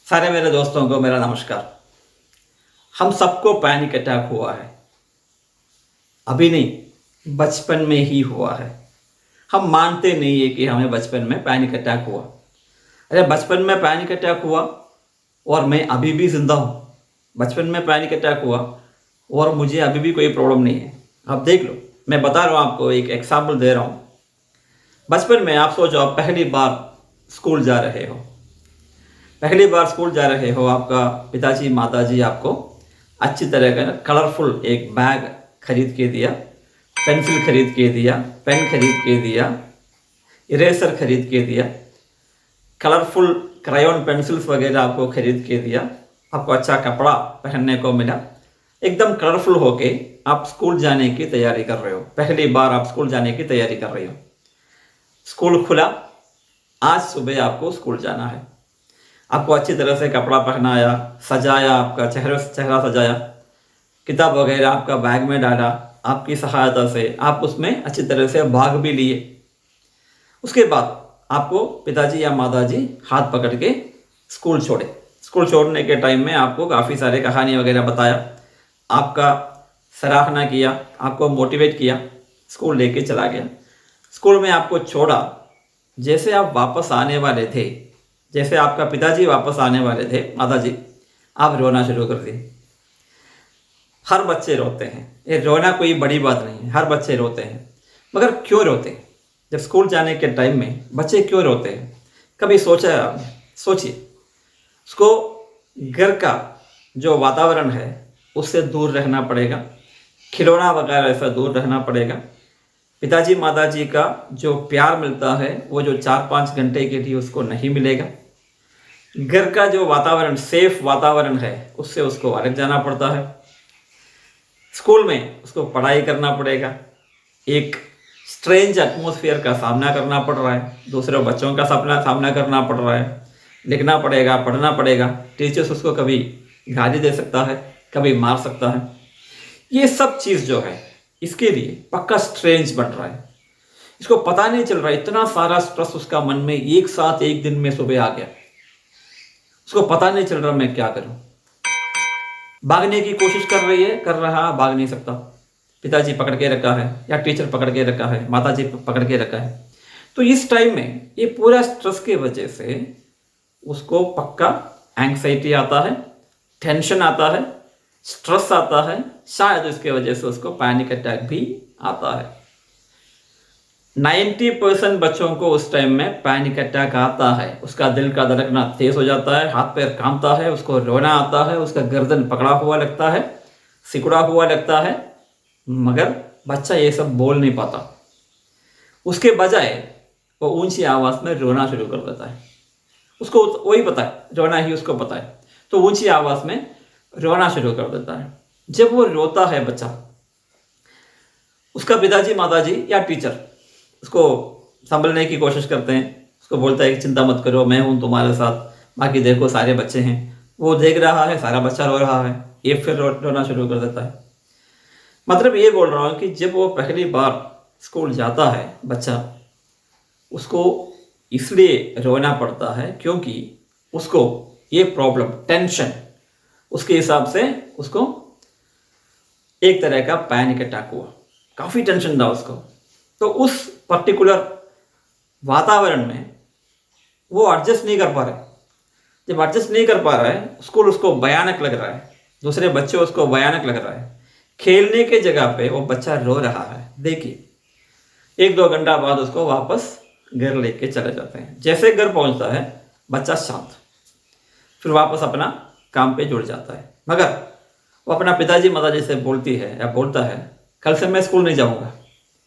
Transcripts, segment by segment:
सारे मेरे दोस्तों को मेरा नमस्कार। हम सबको पैनिक अटैक हुआ है, अभी नहीं बचपन में ही हुआ है। हम मानते नहीं है कि हमें बचपन में पैनिक अटैक हुआ। अरे बचपन में पैनिक अटैक हुआ और मैं अभी भी जिंदा हूँ। बचपन में पैनिक अटैक हुआ और मुझे अभी भी कोई प्रॉब्लम नहीं है। आप देख लो, मैं बता रहा हूँ आपको, एक एग्जाम्पल दे रहा हूँ। बचपन में आप सोचो, आप पहली बार स्कूल जा रहे हो। पहली बार स्कूल जा रहे हो, आपका पिताजी माताजी आपको अच्छी तरह का कलरफुल एक बैग खरीद के दिया, पेंसिल खरीद के दिया, पेन खरीद के दिया, इरेजर खरीद के दिया, कलरफुल क्रायोन पेंसिल्स वगैरह आपको खरीद के दिया। आपको अच्छा कपड़ा पहनने को मिला, एकदम कलरफुल होके आप स्कूल जाने की तैयारी कर रहे हो। पहली बार आप स्कूल जाने की तैयारी कर रहे हो। स्कूल खुला, आज सुबह आपको स्कूल जाना है। आपको अच्छी तरह से कपड़ा पहनाया, सजाया, आपका चेहरा सजाया, किताब वगैरह आपका बैग में डाला। आपकी सहायता से आप उसमें अच्छी तरह से भाग भी लिए। उसके बाद आपको पिताजी या माताजी हाथ पकड़ के स्कूल छोड़े। स्कूल छोड़ने के टाइम में आपको काफ़ी सारे कहानी वगैरह बताया, आपका सराहना किया, आपको मोटिवेट किया, स्कूल लेके चला गया। स्कूल में आपको छोड़ा, जैसे आप वापस आने वाले थे, जैसे आपका पिताजी वापस आने वाले थे, माताजी, आप रोना शुरू कर दिए। हर बच्चे रोते हैं, ये रोना कोई बड़ी बात नहीं है, हर बच्चे रोते हैं। मगर क्यों रोते हैं? जब स्कूल जाने के टाइम में बच्चे क्यों रोते हैं? कभी सोचा है आपने? सोचिए। उसको घर का जो वातावरण है उससे दूर रहना पड़ेगा, खिलौना वगैरह से दूर रहना पड़ेगा। पिताजी माताजी का जो प्यार मिलता है वो जो 4-5 घंटे के लिए उसको नहीं मिलेगा। घर का जो वातावरण, सेफ वातावरण है, उससे उसको अलग जाना पड़ता है। स्कूल में उसको पढ़ाई करना पड़ेगा, एक स्ट्रेंज एटमॉस्फेयर का सामना करना पड़ रहा है, दूसरे बच्चों का सामना करना पड़ रहा है, लिखना पड़ेगा, पढ़ना पड़ेगा। टीचर्स उसको कभी गाली दे सकता है, कभी मार सकता है। ये सब चीज़ जो है इसके लिए पक्का स्ट्रेंज बन रहा है। इसको पता नहीं चल रहा है, इतना सारा स्ट्रेस उसका मन में एक साथ एक दिन में सुबह आ गया। उसको पता नहीं चल रहा मैं क्या करूं। भागने की कोशिश कर रहा, भाग नहीं सकता। पिताजी पकड़ के रखा है या टीचर पकड़ के रखा है, माताजी पकड़ के रखा है। तो इस टाइम में ये पूरा स्ट्रेस की वजह से उसको पक्का एंग्जाइटी आता है, टेंशन आता है, स्ट्रेस आता है। शायद इसके वजह से उसको पैनिक अटैक भी आता है। 90% बच्चों को उस टाइम में पैनिक अटैक आता है। उसका दिल का धड़कना तेज हो जाता है, हाथ पैर कांपता है, उसको रोना आता है, उसका गर्दन पकड़ा हुआ लगता है, सिकुड़ा हुआ लगता है। मगर बच्चा ये सब बोल नहीं पाता। उसके बजाय वो ऊंची आवाज़ में रोना शुरू कर देता है। उसको वही पता है, रोना ही उसको पता है, तो ऊंची आवाज़ में रोना शुरू कर देता है। जब वो रोता है बच्चा, उसका पिताजी माताजी या टीचर उसको संभलने की कोशिश करते हैं। उसको बोलता है कि चिंता मत करो, मैं हूँ तुम्हारे साथ, बाकी देखो सारे बच्चे हैं। वो देख रहा है सारा बच्चा रो रहा है, ये फिर रोना शुरू कर देता है। मतलब ये बोल रहा हूँ कि जब वो पहली बार स्कूल जाता है बच्चा, उसको इसलिए रोना पड़ता है क्योंकि उसको ये प्रॉब्लम, टेंशन, उसके हिसाब से उसको एक तरह का पैनिक अटैक हुआ। काफ़ी टेंशन था उसको। तो उस पर्टिकुलर वातावरण में वो एडजस्ट नहीं कर पा रहे। जब एडजस्ट नहीं कर पा रहा है, स्कूल उसको भयानक लग रहा है, दूसरे बच्चे उसको भयानक लग रहा है, खेलने के जगह पे वो बच्चा रो रहा है। देखिए, 1-2 घंटा बाद उसको वापस घर लेके चले जाते हैं। जैसे घर पहुंचता है बच्चा शांत, फिर वापस अपना काम पे जुड़ जाता है। मगर वो अपना पिताजी माताजी से बोलती है या बोलता है, कल से मैं स्कूल नहीं जाऊंगा।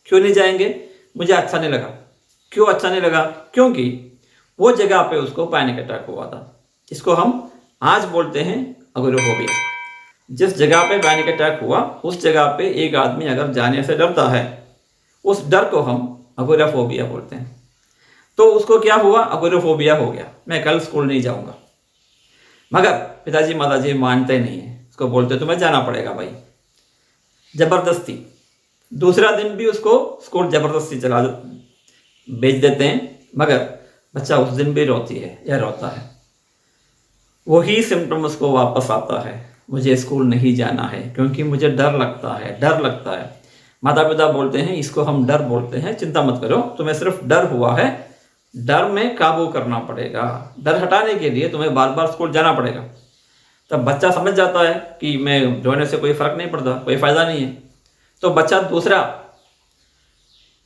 क्यों नहीं जाएंगे? मुझे अच्छा नहीं लगा। क्यों अच्छा नहीं लगा? क्योंकि वो जगह पे उसको पैनिक अटैक हुआ था। इसको हम आज बोलते हैं अगोराफोबिया। जिस जगह पे पैनिक अटैक हुआ, उस जगह पे एक आदमी अगर जाने से डरता है, उस डर को हम अगोराफोबिया बोलते हैं। तो उसको क्या हुआ? अगोराफोबिया हो गया, मैं कल स्कूल नहीं जाऊंगा। मगर पिताजी माताजी मानते नहीं है, उसको बोलते तुम्हें जाना पड़ेगा भाई, जबरदस्ती। दूसरा दिन भी उसको स्कूल जबरदस्ती चला भेज देते हैं। मगर बच्चा उस दिन भी रोती है या रोता है। वही सिम्टम्स को वापस आता है, मुझे स्कूल नहीं जाना है क्योंकि मुझे डर लगता है, डर लगता है। माता पिता बोलते हैं इसको हम डर बोलते हैं, चिंता मत करो, तुम्हें सिर्फ डर हुआ है, डर में काबू करना पड़ेगा। डर हटाने के लिए तुम्हें बार बार स्कूल जाना पड़ेगा। तब बच्चा समझ जाता है कि मैं रोने से कोई फ़र्क नहीं पड़ता, कोई फ़ायदा नहीं है। तो बच्चा दूसरा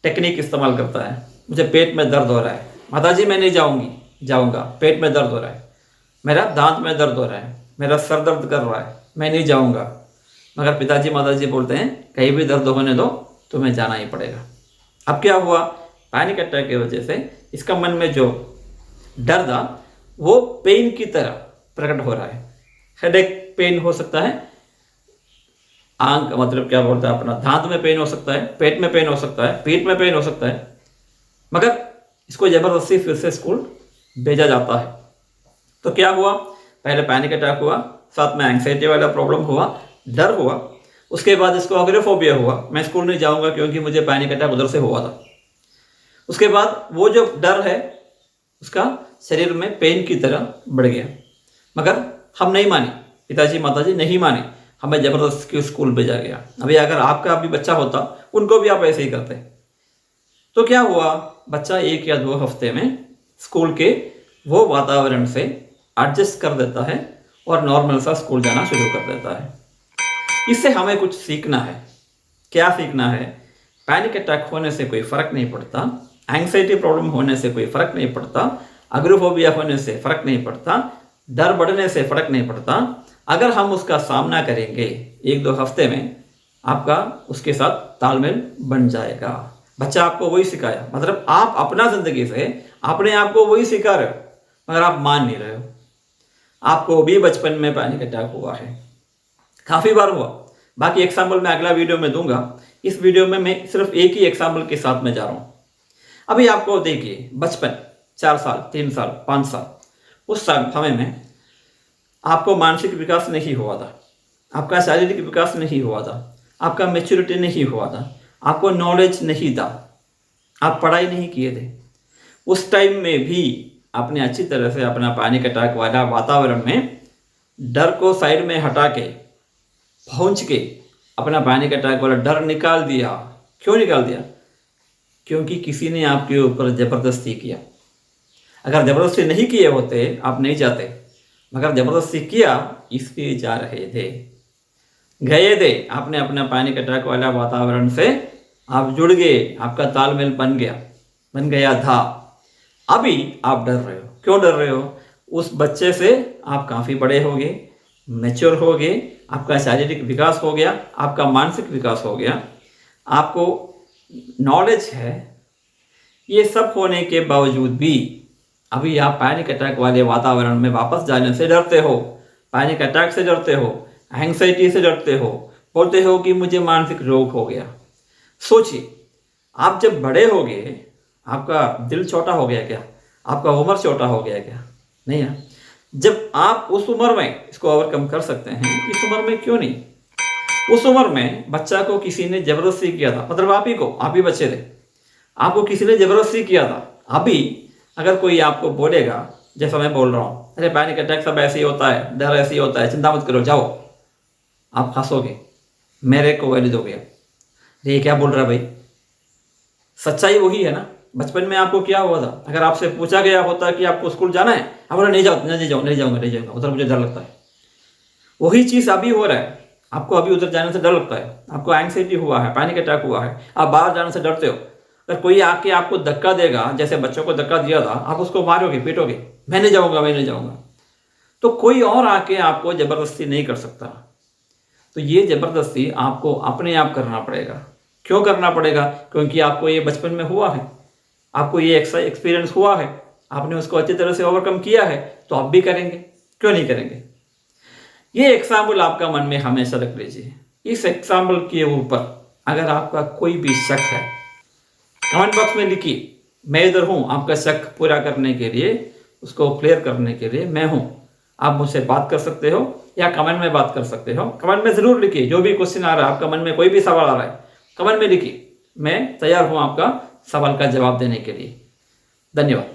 टेक्निक इस्तेमाल करता है, मुझे पेट में दर्द हो रहा है, माताजी मैं नहीं जाऊंगा, पेट में दर्द हो रहा है, मेरा दांत में दर्द हो रहा है, मेरा सर दर्द कर रहा है, मैं नहीं जाऊंगा। मगर पिताजी माताजी बोलते हैं कहीं भी दर्द होने दो, तुम्हें जाना ही पड़ेगा। अब क्या हुआ, पैनिक अटैक की वजह से इसका मन में जो डर था वो पेन की तरह प्रकट हो रहा है। हेडेक पेन हो सकता है, आंख मतलब क्या बोलता है अपना, दांत में पेन हो सकता है, पेट में पेन हो सकता है, पीठ में पेन हो सकता है, मगर इसको ज़बरदस्ती फिर से स्कूल भेजा जाता है। तो क्या हुआ, पहले पैनिक अटैक हुआ, साथ में एंग्जाइटी वाला प्रॉब्लम हुआ, डर हुआ, उसके बाद इसको अग्रोफोबिया हुआ, मैं स्कूल नहीं जाऊंगा क्योंकि मुझे पैनिक अटैक उधर से हुआ था। उसके बाद वो जो डर है उसका शरीर में पेन की तरह बढ़ गया। मगर हम नहीं माने, पिताजी माताजी नहीं माने, हमें ज़बरदस्ती स्कूल भेजा गया। अभी अगर आपका भी बच्चा होता, उनको भी आप ऐसे ही करते। तो क्या हुआ, बच्चा 1 या 2 हफ्ते में स्कूल के वो वातावरण से एडजस्ट कर देता है और नॉर्मल सा स्कूल जाना शुरू कर देता है। इससे हमें कुछ सीखना है। क्या सीखना है, पैनिक अटैक होने से कोई फ़र्क नहीं पड़ता, एंग्जाइटी प्रॉब्लम होने से कोई फ़र्क नहीं पड़ता, अग्रोफोबिया होने से फ़र्क नहीं पड़ता, डर बढ़ने से फ़र्क नहीं पड़ता। अगर हम उसका सामना करेंगे 1-2 हफ्ते में, आपका उसके साथ तालमेल बन जाएगा। बच्चा आपको वही सिखाया, मतलब आप अपना ज़िंदगी से अपने आप को वही सिखा रहे हो, मगर आप मान नहीं रहे हो। आपको भी बचपन में पैनिक अटैक हुआ है, काफ़ी बार हुआ। बाकी एग्जाम्पल मैं अगला वीडियो में दूंगा। इस वीडियो में मैं सिर्फ एक ही एग्जाम्पल के साथ में जा रहा हूँ। अभी आपको देखिए, बचपन 4 साल, 3 साल, 5 साल, उस समय में आपको मानसिक विकास नहीं हुआ था, आपका शारीरिक विकास नहीं हुआ था, आपका मैच्योरिटी नहीं हुआ था, आपको नॉलेज नहीं था, आप पढ़ाई नहीं किए थे। उस टाइम में भी आपने अच्छी तरह से अपना पैनिक अटैक वाला वातावरण में डर को साइड में हटा के पहुँच के अपना पैनिक अटैक वाला डर निकाल दिया। क्यों निकाल दिया? क्योंकि किसी ने आपके ऊपर ज़बरदस्ती किया। अगर ज़बरदस्ती नहीं किए होते आप नहीं जाते, मगर ज़बरदस्ती किया इसलिए जा रहे थे, गए थे। आपने अपना पैनिक अटैक वाला वातावरण से आप जुड़ गए, आपका तालमेल बन गया था। अभी आप डर रहे हो। क्यों डर रहे हो? उस बच्चे से आप काफ़ी बड़े हो गए, मैच्योर हो गए, आपका शारीरिक विकास हो गया, आपका मानसिक विकास हो गया, आपको नॉलेज है। ये सब होने के बावजूद भी अभी आप पैनिक अटैक वाले वातावरण में वापस जाने से डरते हो, पैनिक अटैक से डरते हो, एंग्जाइटी से डरते हो, बोलते हो कि मुझे मानसिक रोग हो गया। सोचिए, आप जब बड़े हो गए, आपका दिल छोटा हो गया क्या? आपका उम्र छोटा हो गया क्या? नहीं है। जब आप उस उम्र में इसको ओवरकम कर सकते हैं, इस उम्र में क्यों नहीं? उस उम्र में बच्चा को किसी ने ज़बरदस्ती किया था, मतलब आप ही बच्चे थे, आपको किसी ने ज़बरदस्ती किया था। अभी अगर कोई आपको बोलेगा, जैसा मैं बोल रहा हूँ, अरे पैनिक अटैक सब ऐसे ही होता है, डर ऐसे ही होता है, चिंता मत करो, जाओ, आप हंसोगे, मेरे को वैल्यू दोगे। ये क्या बोल रहा है भाई? सच्चाई वही है ना। बचपन में आपको क्या हुआ था? अगर आपसे पूछा गया होता कि आपको स्कूल जाना है, आप बोला नहीं जाऊंगा, उधर मुझे डर लगता है। वही चीज़ अभी हो रहा है, आपको अभी उधर जाने से डर लगता है, आपको एंग्जाइटी हुआ है, पैनिक अटैक हुआ है, आप बाहर जाने से डरते हो। अगर कोई आके आपको धक्का देगा, जैसे बच्चों को धक्का दिया था, आप उसको मारोगे, पीटोगे, मैं नहीं जाऊंगा। तो कोई और आके आपको ज़बरदस्ती नहीं कर सकता। तो ये ज़बरदस्ती आपको अपने आप करना पड़ेगा। क्यों करना पड़ेगा? क्योंकि आपको ये बचपन में हुआ है, आपको ये एक्सपीरियंस हुआ है, आपने उसको अच्छी तरह से ओवरकम किया है, तो आप भी करेंगे। क्यों नहीं करेंगे? ये एग्जाम्पल आपका मन में हमेशा रख लीजिए। इस एग्जाम्पल के ऊपर अगर आपका कोई भी शक है, कमेंट बॉक्स में लिखिए, मैं इधर हूँ आपका शक पूरा करने के लिए, उसको क्लियर करने के लिए मैं हूँ। आप मुझसे बात कर सकते हो या कमेंट में बात कर सकते हो। कमेंट में ज़रूर लिखिए, जो भी क्वेश्चन आ रहा है, आपका मन में कोई भी सवाल आ रहा है, कमेंट में लिखिए। मैं तैयार हूँ आपका सवाल का जवाब देने के लिए। धन्यवाद।